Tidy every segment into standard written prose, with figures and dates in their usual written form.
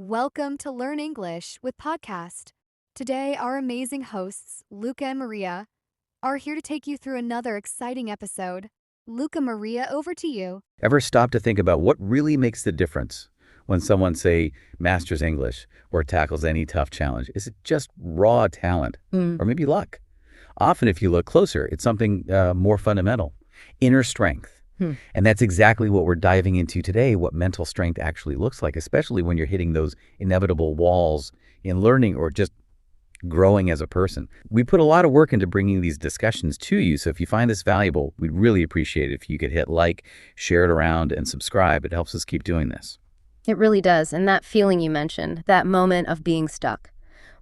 Welcome to Learn English with Podcast. Today, our amazing hosts, Luca and Maria, are here to take you through another exciting episode. Luca, Maria, over to you. Ever stop to think about what really makes the difference when someone, say, masters English or tackles any tough challenge? Is it just raw talent or maybe luck? Often, if you look closer, it's something more fundamental, inner strength. And that's exactly what we're diving into today, what mental strength actually looks like, especially when you're hitting those inevitable walls in learning or just growing as a person. We put a lot of work into bringing these discussions to you, so if you find this valuable, we'd really appreciate it if you could hit like, share it around, and subscribe. It helps us keep doing this. It really does. And that feeling you mentioned, that moment of being stuck,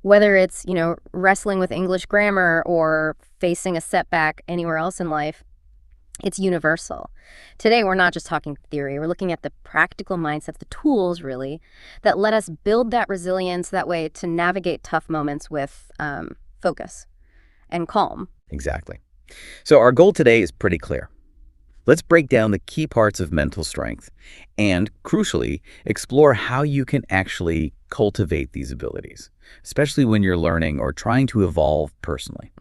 whether it's, wrestling with English grammar or facing a setback anywhere else in life, it's universal. Today, we're not just talking theory. We're looking at the practical mindset, the tools, really, that let us build that resilience that way to navigate tough moments with focus and calm. Exactly. So our goal today is pretty clear. Let's break down the key parts of mental strength and, crucially, explore how you can actually cultivate these abilities, especially when you're learning or trying to evolve personally.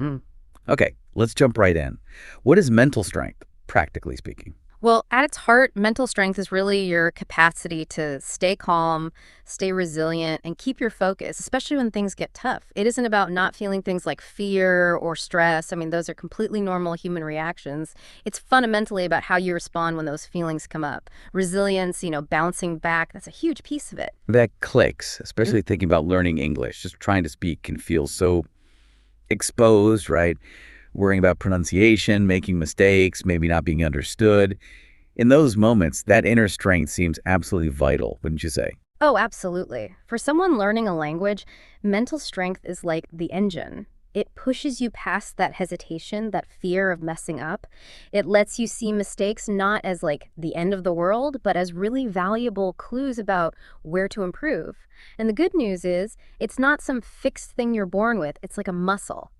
Okay, let's jump right in. What is mental strength, practically speaking? Well, at its heart, mental strength is really your capacity to stay calm, stay resilient, and keep your focus, especially when things get tough. It isn't about not feeling things like fear or stress. I mean, those are completely normal human reactions. It's fundamentally about how you respond when those feelings come up. Resilience, bouncing back, that's a huge piece of it. That clicks, especially thinking about learning English. Just trying to speak can feel so exposed, right? Worrying about pronunciation, making mistakes, maybe not being understood. In those moments, that inner strength seems absolutely vital, wouldn't you say? Oh, absolutely. For someone learning a language, mental strength is like the engine. It pushes you past that hesitation, that fear of messing up. It lets you see mistakes not as like the end of the world, but as really valuable clues about where to improve. And the good news is, it's not some fixed thing you're born with. It's like a muscle.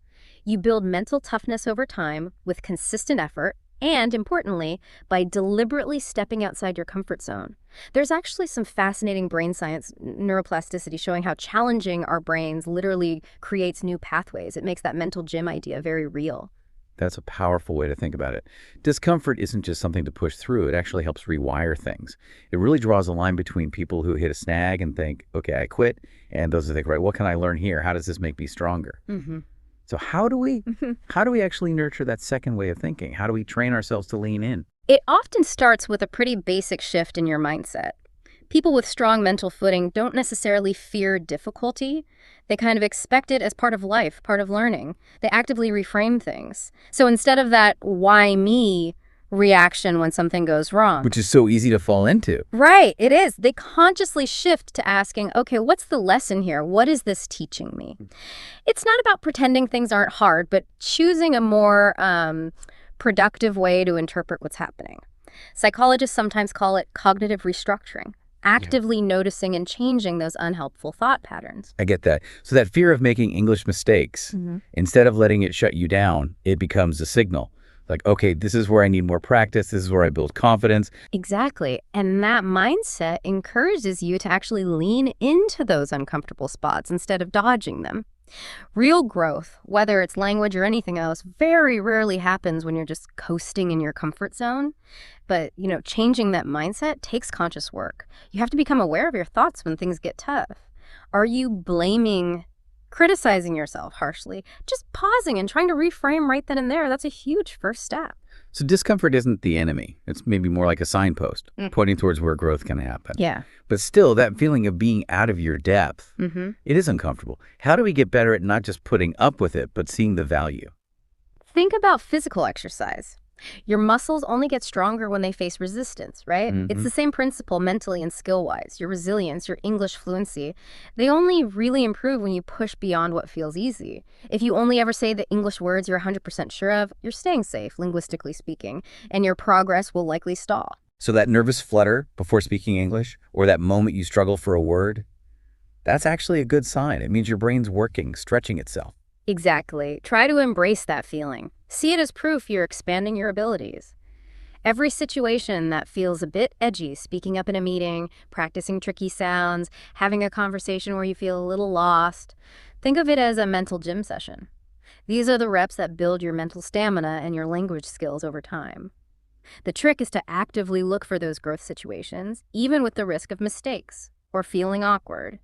You build mental toughness over time with consistent effort and, importantly, by deliberately stepping outside your comfort zone. There's actually some fascinating brain science, neuroplasticity, showing how challenging our brains literally creates new pathways. It makes that mental gym idea very real. That's a powerful way to think about it. Discomfort isn't just something to push through. It actually helps rewire things. It really draws a line between people who hit a snag and think, okay, I quit, and those who think, right, what can I learn here? How does this make me stronger? So how do we actually nurture that second way of thinking? How do we train ourselves to lean in? It often starts with a pretty basic shift in your mindset. People with strong mental footing don't necessarily fear difficulty. They kind of expect it as part of life, part of learning. They actively reframe things. So instead of that why me reaction when something goes wrong. Which is so easy to fall into. Right, it is. They consciously shift to asking, okay, what's the lesson here? What is this teaching me? It's not about pretending things aren't hard, but choosing a more productive way to interpret what's happening. Psychologists sometimes call it cognitive restructuring, actively noticing and changing those unhelpful thought patterns. I get that. So that fear of making English mistakes, instead of letting it shut you down, it becomes a signal. Like, okay, this is where I need more practice. This is where I build confidence. Exactly. And that mindset encourages you to actually lean into those uncomfortable spots instead of dodging them. Real growth, whether it's language or anything else, very rarely happens when you're just coasting in your comfort zone. But, changing that mindset takes conscious work. You have to become aware of your thoughts when things get tough. Are you blaming, criticizing yourself harshly? Just pausing and trying to reframe right then and there, that's a huge first step. So discomfort isn't the enemy. It's maybe more like a signpost pointing towards where growth can happen. Yeah. But still, that feeling of being out of your depth, it is uncomfortable. How do we get better at not just putting up with it, but seeing the value? Think about physical exercise. Your muscles only get stronger when they face resistance, right? It's the same principle mentally and skill-wise. Your resilience, your English fluency, they only really improve when you push beyond what feels easy. If you only ever say the English words you're 100% sure of, you're staying safe, linguistically speaking, and your progress will likely stall. So that nervous flutter before speaking English, or that moment you struggle for a word, that's actually a good sign. It means your brain's working, stretching itself. Exactly. Try to embrace that feeling. See it as proof you're expanding your abilities. Every situation that feels a bit edgy, speaking up in a meeting, practicing tricky sounds, having a conversation where you feel a little lost, think of it as a mental gym session. These are the reps that build your mental stamina and your language skills over time. The trick is to actively look for those growth situations, even with the risk of mistakes or feeling awkward.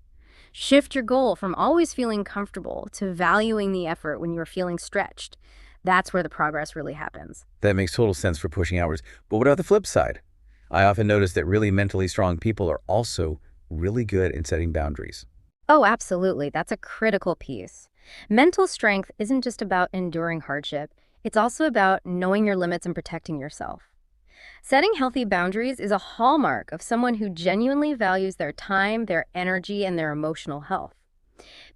Shift your goal from always feeling comfortable to valuing the effort when you're feeling stretched. That's where the progress really happens. That makes total sense for pushing hours. But what about the flip side? I often notice that really mentally strong people are also really good in setting boundaries. Oh, absolutely. That's a critical piece. Mental strength isn't just about enduring hardship. It's also about knowing your limits and protecting yourself. Setting healthy boundaries is a hallmark of someone who genuinely values their time, their energy, and their emotional health.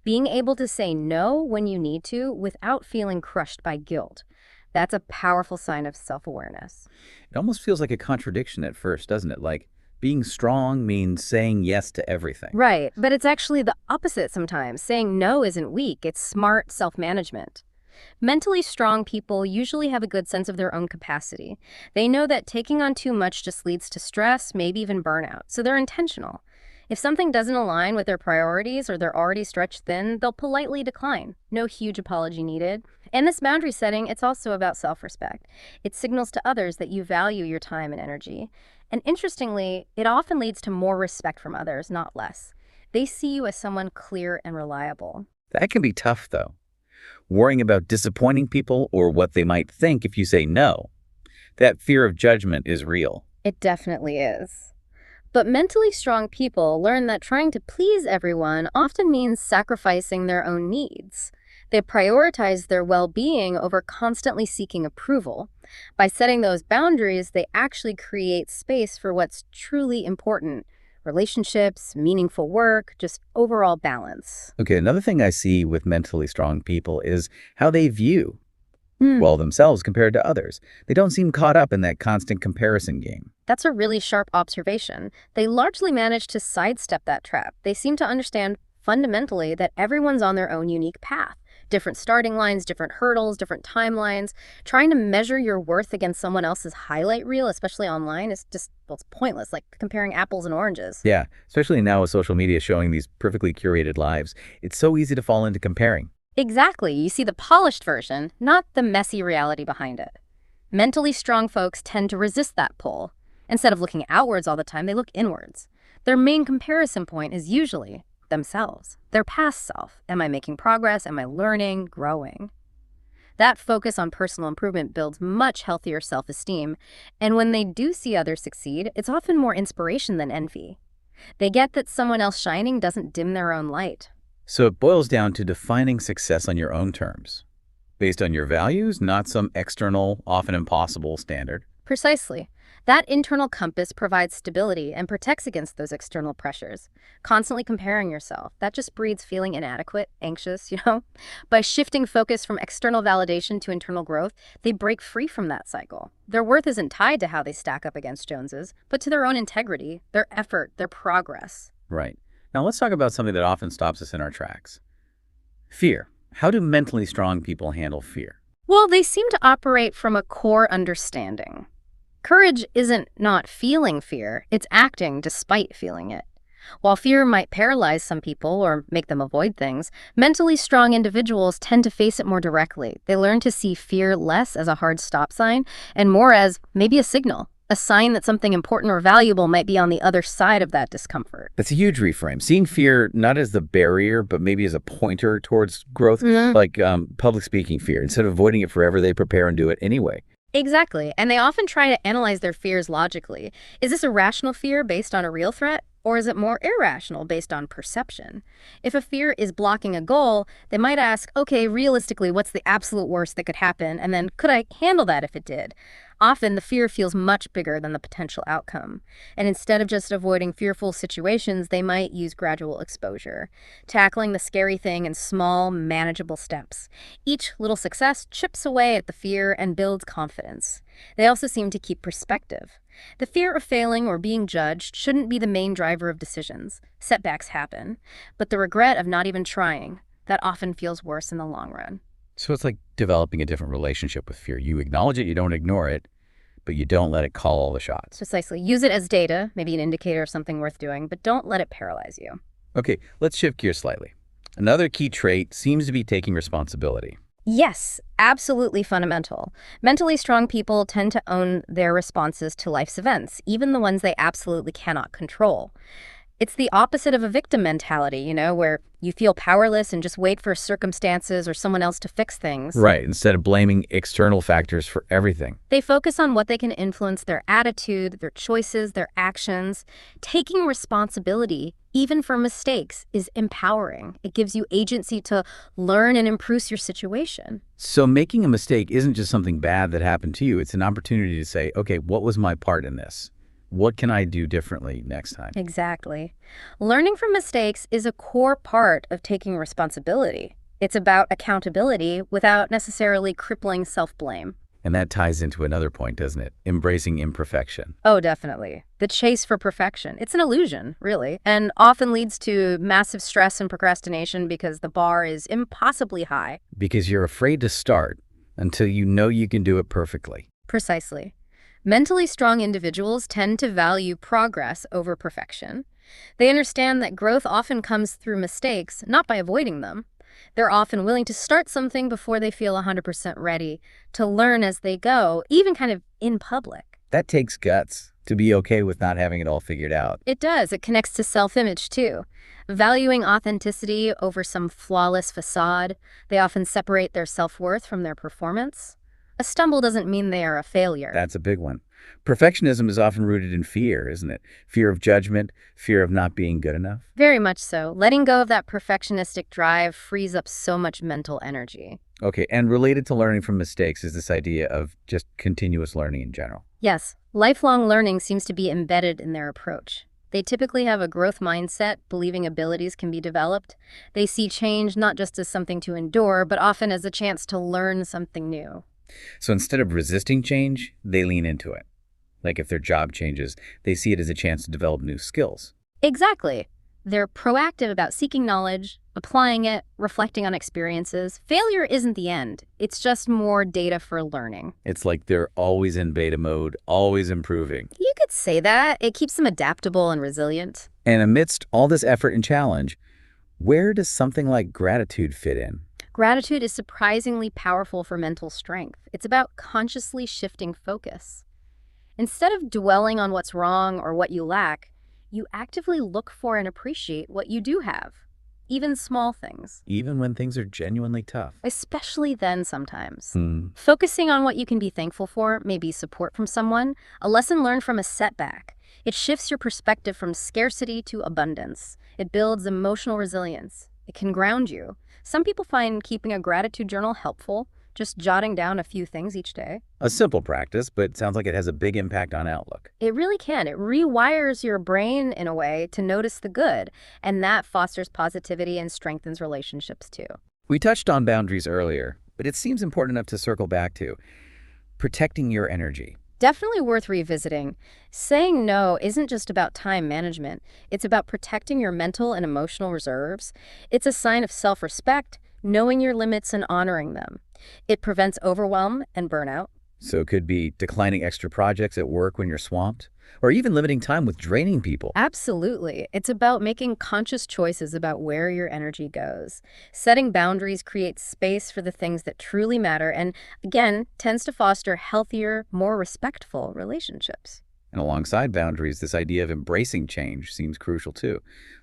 Being able to say no when you need to without feeling crushed by guilt. That's a powerful sign of self-awareness. It almost feels like a contradiction at first, doesn't it? Like being strong means saying yes to everything. Right, but it's actually the opposite sometimes. Saying no isn't weak, it's smart self-management. Mentally strong people usually have a good sense of their own capacity. They know that taking on too much just leads to stress, maybe even burnout, so they're intentional. If something doesn't align with their priorities or they're already stretched thin, they'll politely decline. No huge apology needed. In this boundary setting, it's also about self-respect. It signals to others that you value your time and energy. And interestingly, it often leads to more respect from others, not less. They see you as someone clear and reliable. That can be tough, though. Worrying about disappointing people or what they might think if you say no. That fear of judgment is real. It definitely is. But mentally strong people learn that trying to please everyone often means sacrificing their own needs. They prioritize their well-being over constantly seeking approval. By setting those boundaries, they actually create space for what's truly important. Relationships, meaningful work, just overall balance. Okay, another thing I see with mentally strong people is how they view, Hmm. themselves compared to others. They don't seem caught up in that constant comparison game. That's a really sharp observation. They largely manage to sidestep that trap. They seem to understand fundamentally that everyone's on their own unique path. Different starting lines, different hurdles, different timelines. Trying to measure your worth against someone else's highlight reel, especially online, is just, well, it's pointless, like comparing apples and oranges. Yeah, especially now with social media showing these perfectly curated lives, it's so easy to fall into comparing. Exactly. You see the polished version, not the messy reality behind it. Mentally strong folks tend to resist that pull. Instead of looking outwards all the time, they look inwards. Their main comparison point is usually themselves, their past self. Am I making progress? Am I learning, growing? That focus on personal improvement builds much healthier self-esteem, and when they do see others succeed, it's often more inspiration than envy. They get that someone else shining doesn't dim their own light. So it boils down to defining success on your own terms, based on your values, not some external, often impossible standard. Precisely. That internal compass provides stability and protects against those external pressures. Constantly comparing yourself, that just breeds feeling inadequate, anxious, By shifting focus from external validation to internal growth, they break free from that cycle. Their worth isn't tied to how they stack up against Joneses, but to their own integrity, their effort, their progress. Right. Now let's talk about something that often stops us in our tracks. Fear. How do mentally strong people handle fear? Well, they seem to operate from a core understanding. Courage isn't not feeling fear, it's acting despite feeling it. While fear might paralyze some people or make them avoid things, mentally strong individuals tend to face it more directly. They learn to see fear less as a hard stop sign and more as maybe a signal, a sign that something important or valuable might be on the other side of that discomfort. That's a huge reframe. Seeing fear not as the barrier, but maybe as a pointer towards growth, like public speaking fear. Instead of avoiding it forever, they prepare and do it anyway. Exactly, and they often try to analyze their fears logically. Is this a rational fear based on a real threat, or is it more irrational based on perception? If a fear is blocking a goal, they might ask, okay, realistically, what's the absolute worst that could happen, and then could I handle that if it did? Often the fear feels much bigger than the potential outcome. And instead of just avoiding fearful situations, they might use gradual exposure, tackling the scary thing in small, manageable steps. Each little success chips away at the fear and builds confidence. They also seem to keep perspective. The fear of failing or being judged shouldn't be the main driver of decisions. Setbacks happen, but the regret of not even trying, that often feels worse in the long run. So it's like developing a different relationship with fear. You acknowledge it, you don't ignore it, but you don't let it call all the shots. Precisely. Use it as data, maybe an indicator of something worth doing, but don't let it paralyze you. Okay, let's shift gears slightly. Another key trait seems to be taking responsibility. Yes, absolutely fundamental. Mentally strong people tend to own their responses to life's events, even the ones they absolutely cannot control. It's the opposite of a victim mentality, where you feel powerless and just wait for circumstances or someone else to fix things. Right, instead of blaming external factors for everything. They focus on what they can influence: their attitude, their choices, their actions. Taking responsibility, even for mistakes, is empowering. It gives you agency to learn and improve your situation. So making a mistake isn't just something bad that happened to you. It's an opportunity to say, okay, what was my part in this? What can I do differently next time? Exactly. Learning from mistakes is a core part of taking responsibility. It's about accountability without necessarily crippling self-blame. And that ties into another point, doesn't it? Embracing imperfection. Oh, definitely. The chase for perfection. It's an illusion, really, and often leads to massive stress and procrastination because the bar is impossibly high. Because you're afraid to start until you know you can do it perfectly. Precisely. Mentally strong individuals tend to value progress over perfection. They understand that growth often comes through mistakes, not by avoiding them. They're often willing to start something before they feel 100% ready, to learn as they go, even kind of in public. That takes guts, to be okay with not having it all figured out. It does. It connects to self-image, too. Valuing authenticity over some flawless facade, they often separate their self-worth from their performance. A stumble doesn't mean they are a failure. That's a big one. Perfectionism is often rooted in fear, isn't it? Fear of judgment, fear of not being good enough. Very much so. Letting go of that perfectionistic drive frees up so much mental energy. Okay, and related to learning from mistakes is this idea of just continuous learning in general. Yes, lifelong learning seems to be embedded in their approach. They typically have a growth mindset, believing abilities can be developed. They see change not just as something to endure, but often as a chance to learn something new. So instead of resisting change, they lean into it. Like if their job changes, they see it as a chance to develop new skills. Exactly. They're proactive about seeking knowledge, applying it, reflecting on experiences. Failure isn't the end. It's just more data for learning. It's like they're always in beta mode, always improving. You could say that. It keeps them adaptable and resilient. And amidst all this effort and challenge, where does something like gratitude fit in? Gratitude is surprisingly powerful for mental strength. It's about consciously shifting focus. Instead of dwelling on what's wrong or what you lack, you actively look for and appreciate what you do have, even small things. Even when things are genuinely tough. Especially then sometimes. Focusing on what you can be thankful for, maybe support from someone, a lesson learned from a setback. It shifts your perspective from scarcity to abundance. It builds emotional resilience. It can ground you. Some people find keeping a gratitude journal helpful, just jotting down a few things each day. A simple practice, but it sounds like it has a big impact on outlook. It really can. It rewires your brain in a way to notice the good, and that fosters positivity and strengthens relationships too. We touched on boundaries earlier, but it seems important enough to circle back to protecting your energy. Definitely worth revisiting. Saying no isn't just about time management. It's about protecting your mental and emotional reserves. It's a sign of self-respect, knowing your limits and honoring them. It prevents overwhelm and burnout. So it could be declining extra projects at work when you're swamped, or even limiting time with draining people. Absolutely. It's about making conscious choices about where your energy goes. Setting boundaries creates space for the things that truly matter and, again, tends to foster healthier, more respectful relationships. And alongside boundaries, this idea of embracing change seems crucial too.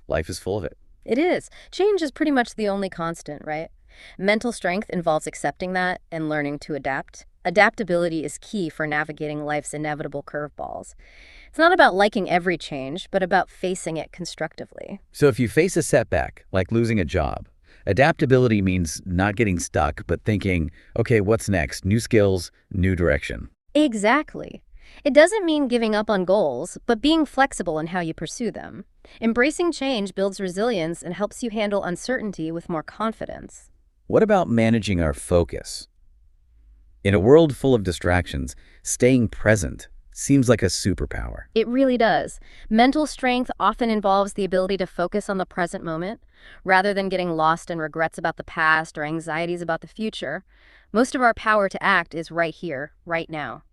Life is full of it. It is. Change is pretty much the only constant, right? Mental strength involves accepting that and learning to adapt. Adaptability is key for navigating life's inevitable curveballs. It's not about liking every change, but about facing it constructively. So if you face a setback, like losing a job, adaptability means not getting stuck, but thinking, okay, what's next? New skills, new direction. Exactly. It doesn't mean giving up on goals, but being flexible in how you pursue them. Embracing change builds resilience and helps you handle uncertainty with more confidence. What about managing our focus? In a world full of distractions, staying present seems like a superpower. It really does. Mental strength often involves the ability to focus on the present moment, rather than getting lost in regrets about the past or anxieties about the future. Most of our power to act is right here, right now.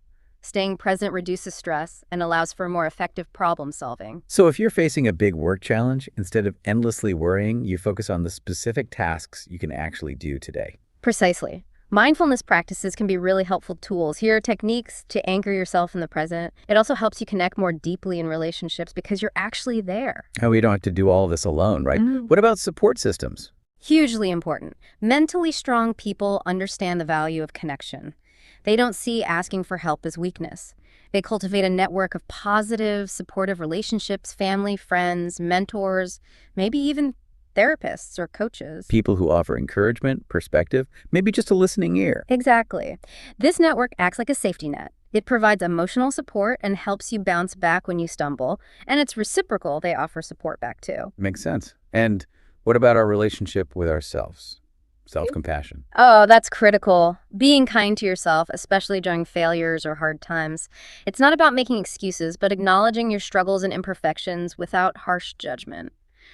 Staying present reduces stress and allows for more effective problem solving. So if you're facing a big work challenge, instead of endlessly worrying, you focus on the specific tasks you can actually do today. Precisely. Mindfulness practices can be really helpful tools. Here are techniques to anchor yourself in the present. It also helps you connect more deeply in relationships because you're actually there. Oh, we don't have to do all of this alone, right? What about support systems? Hugely important. Mentally strong people understand the value of connection. They don't see asking for help as weakness. They cultivate a network of positive, supportive relationships, family, friends, mentors, maybe even therapists or coaches. People who offer encouragement, perspective, maybe just a listening ear. Exactly. This network acts like a safety net. It provides emotional support and helps you bounce back when you stumble, and it's reciprocal. They offer support back too. Makes sense. And what about our relationship with ourselves? Self-compassion. Oh, that's critical. Being kind to yourself, especially during failures or hard times. It's not about making excuses, but acknowledging your struggles and imperfections without harsh judgment.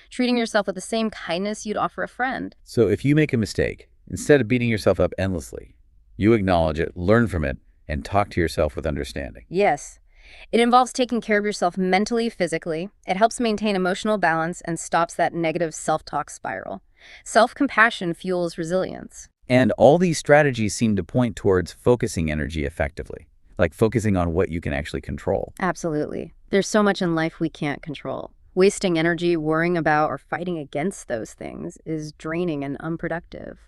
Treating yourself with the same kindness you'd offer a friend. So if you make a mistake, instead of beating yourself up endlessly, you acknowledge it, learn from it, and talk to yourself with understanding. Yes. It involves taking care of yourself mentally, physically. It helps maintain emotional balance and stops that negative self-talk spiral. Self-compassion fuels resilience. And all these strategies seem to point towards focusing energy effectively, like focusing on what you can actually control. Absolutely. There's so much in life we can't control. Wasting energy worrying about or fighting against those things is draining and unproductive.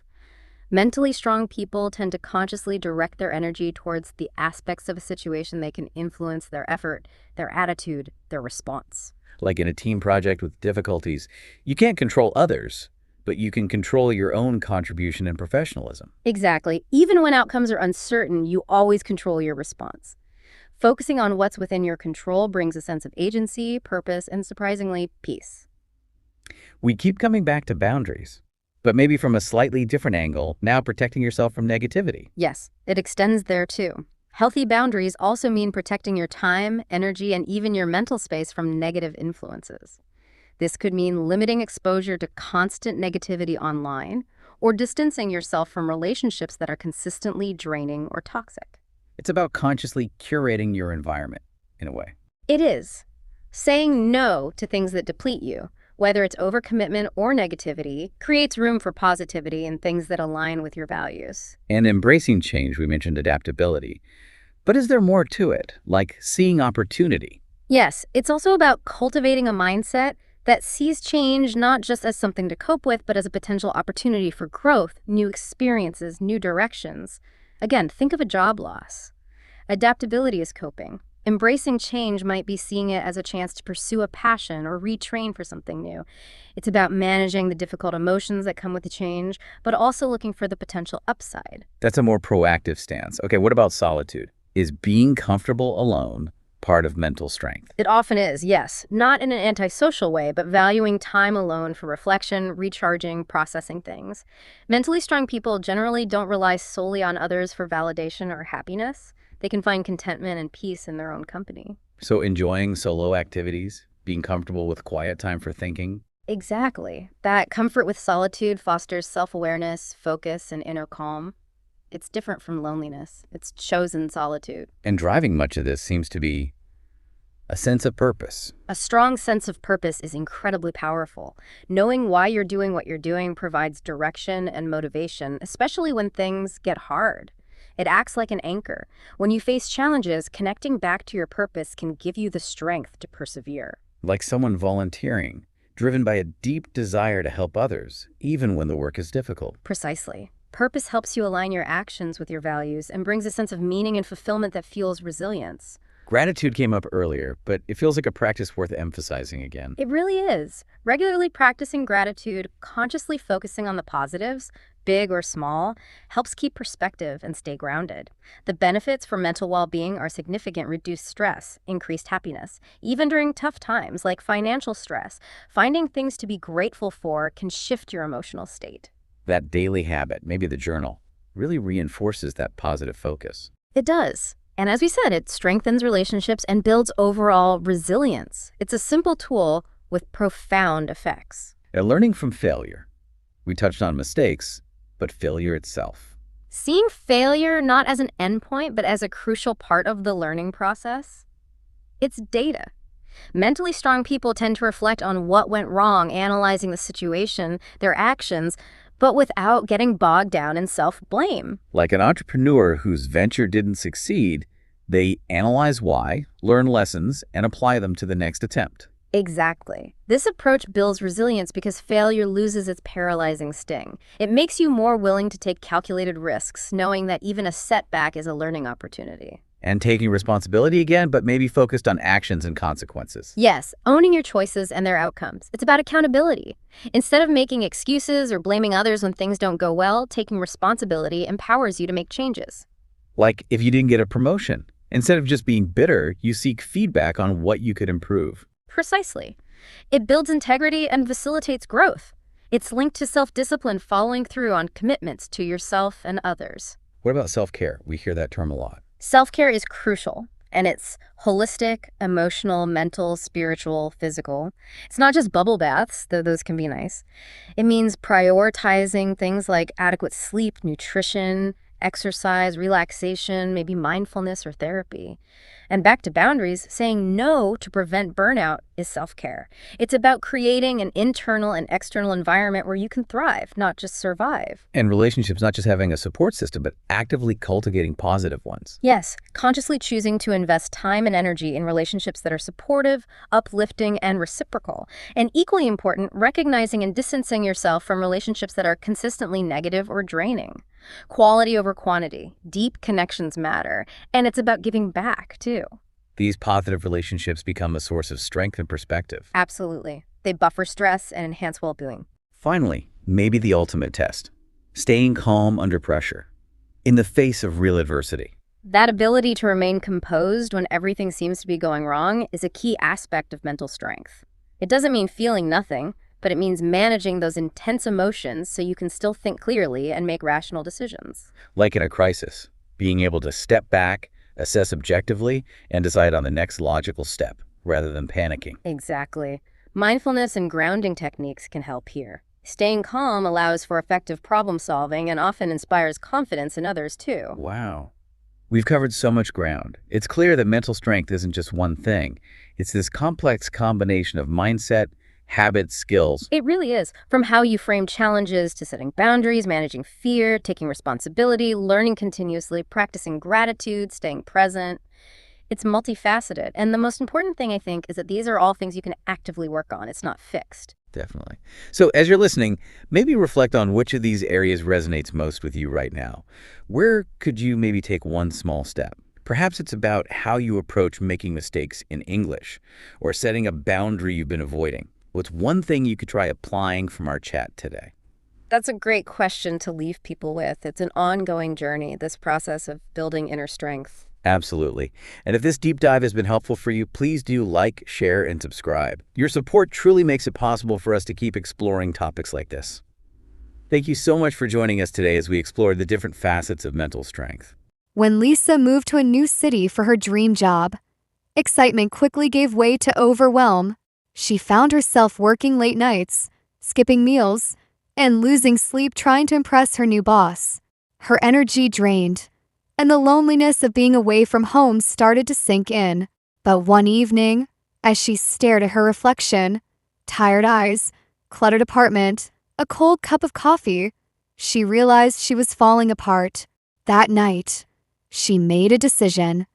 Mentally strong people tend to consciously direct their energy towards the aspects of a situation they can influence: their effort, their attitude, their response. Like in a team project with difficulties, you can't control others, but you can control your own contribution and professionalism. Exactly. Even when outcomes are uncertain, you always control your response. Focusing on what's within your control brings a sense of agency, purpose, and surprisingly, peace. We keep coming back to boundaries, but maybe from a slightly different angle, now protecting yourself from negativity. Yes, it extends there too. Healthy boundaries also mean protecting your time, energy, and even your mental space from negative influences. This could mean limiting exposure to constant negativity online or distancing yourself from relationships that are consistently draining or toxic. It's about consciously curating your environment, in a way. It is. Saying no to things that deplete you, whether it's overcommitment or negativity, creates room for positivity and things that align with your values. And embracing change, we mentioned adaptability. But is there more to it, like seeing opportunity? Yes, it's also about cultivating a mindset that sees change not just as something to cope with, but as a potential opportunity for growth, new experiences, new directions. Again, think of a job loss. Adaptability is coping. Embracing change might be seeing it as a chance to pursue a passion or retrain for something new. It's about managing the difficult emotions that come with the change, but also looking for the potential upside. That's a more proactive stance. Okay, what about solitude? Is being comfortable alone part of mental strength? It often is, yes. Not in an antisocial way, but valuing time alone for reflection, recharging, processing things. Mentally strong people generally don't rely solely on others for validation or happiness. They can find contentment and peace in their own company. So enjoying solo activities, being comfortable with quiet time for thinking? Exactly. That comfort with solitude fosters self-awareness, focus, and inner calm. It's different from loneliness. It's chosen solitude. And driving much of this seems to be a sense of purpose. A strong sense of purpose is incredibly powerful. Knowing why you're doing what you're doing provides direction and motivation, especially when things get hard. It acts like an anchor. When you face challenges, connecting back to your purpose can give you the strength to persevere. Like someone volunteering, driven by a deep desire to help others, even when the work is difficult. Precisely. Purpose helps you align your actions with your values and brings a sense of meaning and fulfillment that fuels resilience. Gratitude came up earlier, but it feels like a practice worth emphasizing again. It really is. Regularly practicing gratitude, consciously focusing on the positives, big or small, helps keep perspective and stay grounded. The benefits for mental well-being are significant: reduced stress, increased happiness. Even during tough times like financial stress, finding things to be grateful for can shift your emotional state. That daily habit, maybe the journal, really reinforces that positive focus. It does. And as we said, it strengthens relationships and builds overall resilience. It's a simple tool with profound effects. Now, learning from failure. We touched on mistakes, but failure itself. Seeing failure not as an endpoint, but as a crucial part of the learning process. It's data. Mentally strong people tend to reflect on what went wrong, analyzing the situation, their actions, but without getting bogged down in self-blame. Like an entrepreneur whose venture didn't succeed, they analyze why, learn lessons, and apply them to the next attempt. Exactly. This approach builds resilience because failure loses its paralyzing sting. It makes you more willing to take calculated risks, knowing that even a setback is a learning opportunity. And taking responsibility again, but maybe focused on actions and consequences. Yes, owning your choices and their outcomes. It's about accountability. Instead of making excuses or blaming others when things don't go well, taking responsibility empowers you to make changes. Like if you didn't get a promotion, instead of just being bitter, you seek feedback on what you could improve. Precisely. It builds integrity and facilitates growth. It's linked to self-discipline, following through on commitments to yourself and others. What about self-care? We hear that term a lot. Self-care is crucial, and it's holistic, emotional, mental, spiritual, physical. It's not just bubble baths, though those can be nice. It means prioritizing things like adequate sleep, nutrition, exercise, relaxation, maybe mindfulness or therapy. And back to boundaries, saying no to prevent burnout is self-care. It's about creating an internal and external environment where you can thrive, not just survive. And relationships, not just having a support system, but actively cultivating positive ones. Yes, consciously choosing to invest time and energy in relationships that are supportive, uplifting, and reciprocal. And equally important, recognizing and distancing yourself from relationships that are consistently negative or draining. Quality over quantity. Deep connections matter. And it's about giving back, too. These positive relationships become a source of strength and perspective. Absolutely. They buffer stress and enhance well-being. Finally, maybe the ultimate test. Staying calm under pressure, in the face of real adversity. That ability to remain composed when everything seems to be going wrong is a key aspect of mental strength. It doesn't mean feeling nothing, but it means managing those intense emotions so you can still think clearly and make rational decisions. Like in a crisis, being able to step back, assess objectively, and decide on the next logical step, rather than panicking. Exactly. Mindfulness and grounding techniques can help here. Staying calm allows for effective problem solving and often inspires confidence in others, too. Wow. We've covered so much ground. It's clear that mental strength isn't just one thing. It's this complex combination of mindset, habits, skills. It really is. From how you frame challenges to setting boundaries, managing fear, taking responsibility, learning continuously, practicing gratitude, staying present. It's multifaceted. And the most important thing, I think, is that these are all things you can actively work on. It's not fixed. Definitely. So as you're listening, maybe reflect on which of these areas resonates most with you right now. Where could you maybe take one small step? Perhaps it's about how you approach making mistakes in English or setting a boundary you've been avoiding. What's one thing you could try applying from our chat today? That's a great question to leave people with. It's an ongoing journey, this process of building inner strength. Absolutely. And if this deep dive has been helpful for you, please do like, share, and subscribe. Your support truly makes it possible for us to keep exploring topics like this. Thank you so much for joining us today as we explore the different facets of mental strength. When Lisa moved to a new city for her dream job, excitement quickly gave way to overwhelm. She found herself working late nights, skipping meals, and losing sleep trying to impress her new boss. Her energy drained, and the loneliness of being away from home started to sink in. But one evening, as she stared at her reflection, tired eyes, cluttered apartment, a cold cup of coffee, she realized she was falling apart. That night, she made a decision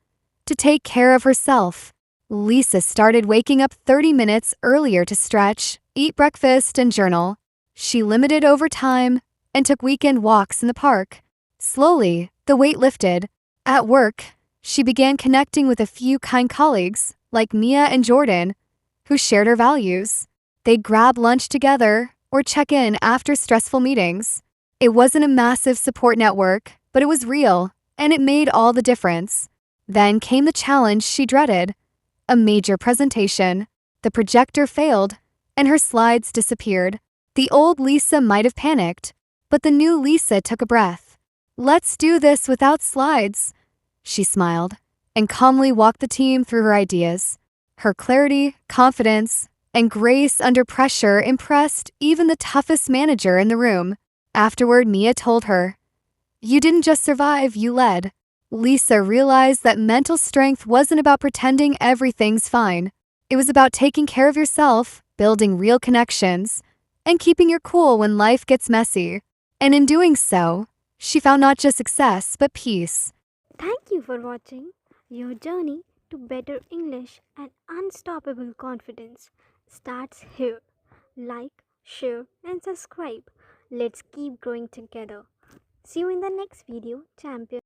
to take care of herself. Lisa started waking up 30 minutes earlier to stretch, eat breakfast, and journal. She limited overtime and took weekend walks in the park. Slowly, the weight lifted. At work, she began connecting with a few kind colleagues, like Mia and Jordan, who shared her values. They'd grab lunch together or check in after stressful meetings. It wasn't a massive support network, but it was real, and it made all the difference. Then came the challenge she dreaded. A major presentation. The projector failed, and her slides disappeared. The old Lisa might have panicked, but the new Lisa took a breath. "Let's do this without slides," she smiled, and calmly walked the team through her ideas. Her clarity, confidence, and grace under pressure impressed even the toughest manager in the room. Afterward, Mia told her, You didn't just survive, you led. Lisa realized that mental strength wasn't about pretending everything's fine. It was about taking care of yourself, building real connections, and keeping your cool when life gets messy. And in doing so, she found not just success, but peace. Thank you for watching. Your journey to better English and unstoppable confidence starts here. Like, share, and subscribe. Let's keep growing together. See you in the next video, champion.